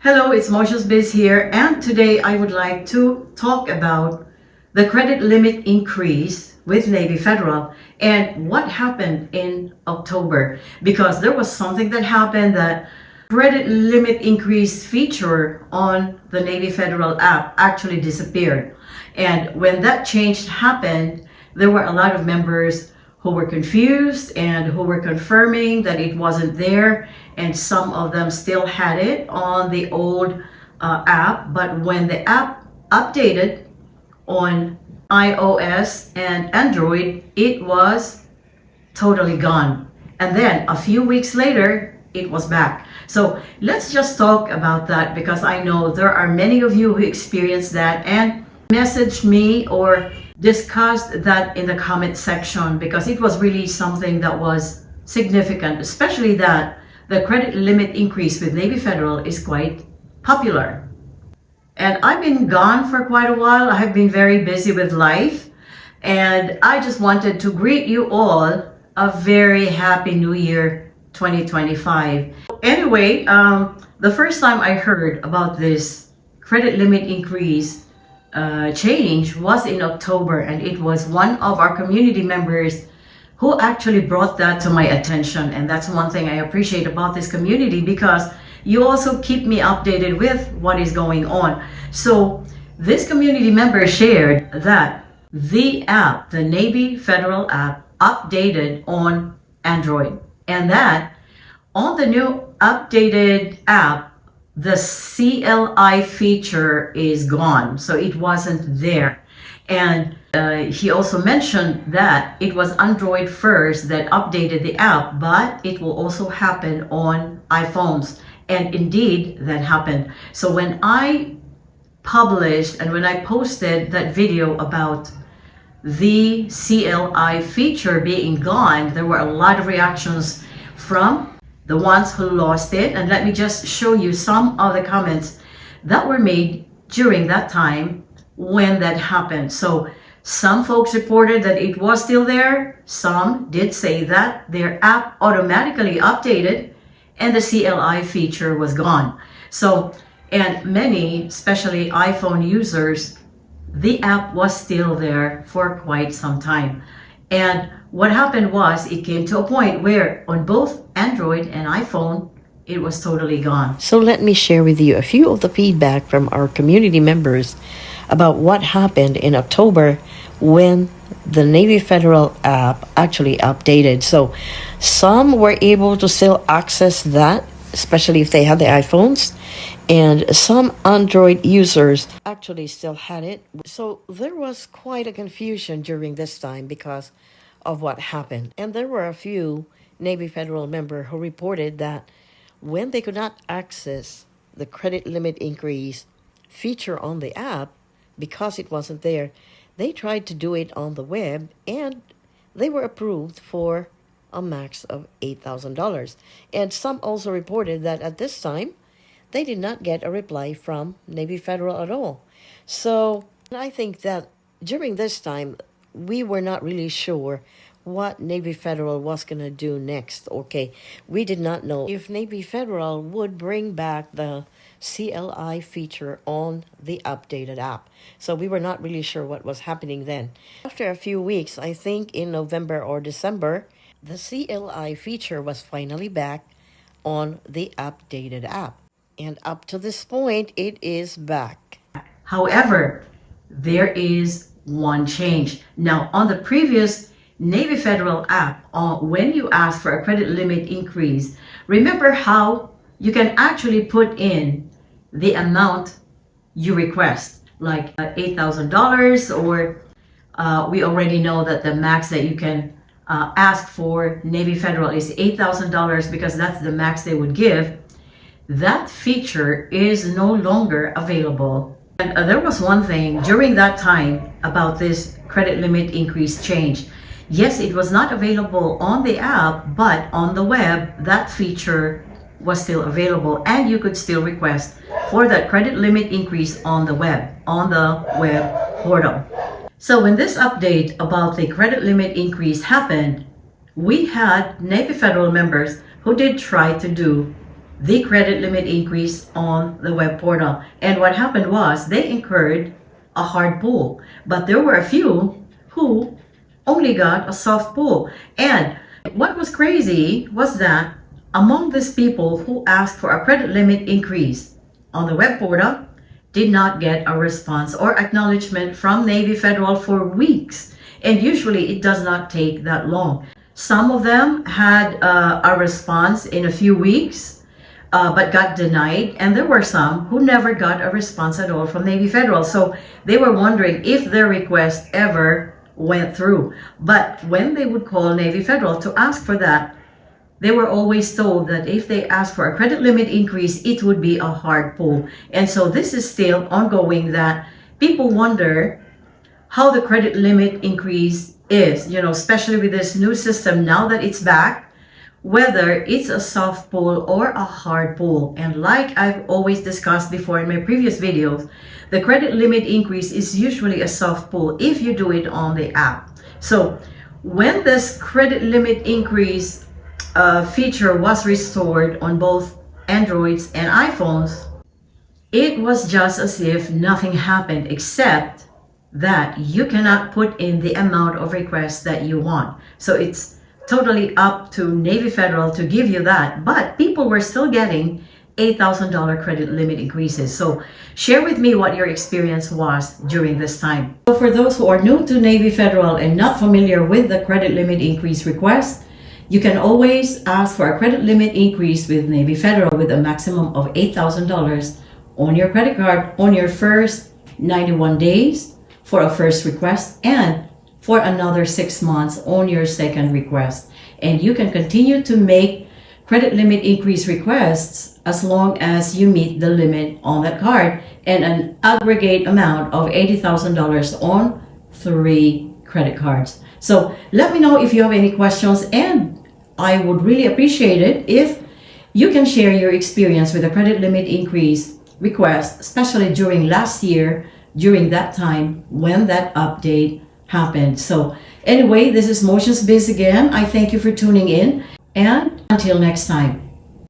Hello, it's GOBIZ here, and today I would like to talk about the credit limit increase with Navy Federal and what happened in October, because there was something that happened, that credit limit increase feature on the Navy Federal app actually disappeared. And when that change happened, there were a lot of members who were confused and who were confirming that it wasn't there, and some of them still had it on the old app. But when the app updated on iOS and Android, it was totally gone. And then a few weeks later, it was back. So let's just talk about that, because I know there are many of you who experienced that and messaged me or discussed that in the comment section, because it was really something that was significant, especially that the credit limit increase with Navy Federal is quite popular. And I've been gone for quite a while. I have been very busy with life, and I just wanted to greet you all a very happy New Year 2025. Anyway, the first time I heard about this credit limit increase change was in October, and it was one of our community members who actually brought that to my attention. And that's one thing I appreciate about this community, because you also keep me updated with what is going on. So this community member shared that the app, the Navy Federal app, updated on Android, and that on the new updated app, the CLI feature is gone, so it wasn't there. And he also mentioned that it was Android first that updated the app, but it will also happen on iPhones. And indeed, that happened. So when I published and when I posted that video about the CLI feature being gone, there were a lot of reactions from the ones who lost it. And let me just show you some of the comments that were made during that time when that happened. So some folks reported that it was still there. Some did say that their app automatically updated and the CLI feature was gone. So, and many, especially iPhone users, the app was still there for quite some time. And what happened was, it came to a point where on both Android and iPhone, it was totally gone. So let me share with you a few of the feedback from our community members about what happened in October when the Navy Federal app actually updated. So some were able to still access that, especially if they had the iPhones, and some Android users actually still had it. So there was quite a confusion during this time because of what happened. And there were a few Navy Federal members who reported that when they could not access the credit limit increase feature on the app because it wasn't there, they tried to do it on the web, and they were approved for a max of $8,000. And some also reported that at this time, they did not get a reply from Navy Federal at all. So I think that during this time, we were not really sure what Navy Federal was going to do next. Okay, we did not know if Navy Federal would bring back the CLI feature on the updated app. So we were not really sure what was happening then. After a few weeks, I think in November or December, the CLI feature was finally back on the updated app. And up to this point, it is back. However, there is one change. Now, on the previous Navy Federal app, when you ask for a credit limit increase, remember how you can actually put in the amount you request, like $8,000, or we already know that the max that you can ask for Navy Federal is $8,000, because that's the max they would give. That feature is no longer available. And there was one thing during that time about this credit limit increase change. Yes, it was not available on the app, but on the web, that feature was still available, and you could still request for that credit limit increase on the web portal. So when this update about the credit limit increase happened, we had Navy Federal members who did try to do the credit limit increase on the web portal. And what happened was they incurred a hard pull, but there were a few who only got a soft pull. And what was crazy was that among these people who asked for a credit limit increase on the web portal did not get a response or acknowledgement from Navy Federal for weeks. And usually it does not take that long. Some of them had a response in a few weeks, but got denied. And there were some who never got a response at all from Navy Federal. So they were wondering if their request ever went through. But when they would call Navy Federal to ask for that, they were always told that if they asked for a credit limit increase, it would be a hard pull. And so this is still ongoing, that people wonder how the credit limit increase is, especially with this new system now that it's back, whether it's a soft pull or a hard pull. And like I've always discussed before in my previous videos, the credit limit increase is usually a soft pull if you do it on the app. So when this credit limit increase feature was restored on both Androids and iPhones, it was just as if nothing happened, except that you cannot put in the amount of requests that you want. So it's totally up to Navy Federal to give you that, but people were still getting $8,000 credit limit increases. So share with me what your experience was during this time. So for those who are new to Navy Federal and not familiar with the credit limit increase request, you can always ask for a credit limit increase with Navy Federal with a maximum of $8,000 on your credit card on your first 91 days for a first request, and for another 6 months on your second request. And you can continue to make credit limit increase requests as long as you meet the limit on that card and an aggregate amount of $80,000 on 3 credit cards. So let me know if you have any questions, and I would really appreciate it if you can share your experience with a credit limit increase request, especially during last year, during that time when that update happened. So anyway, this is Motions Biz again. I thank you for tuning in, and until next time.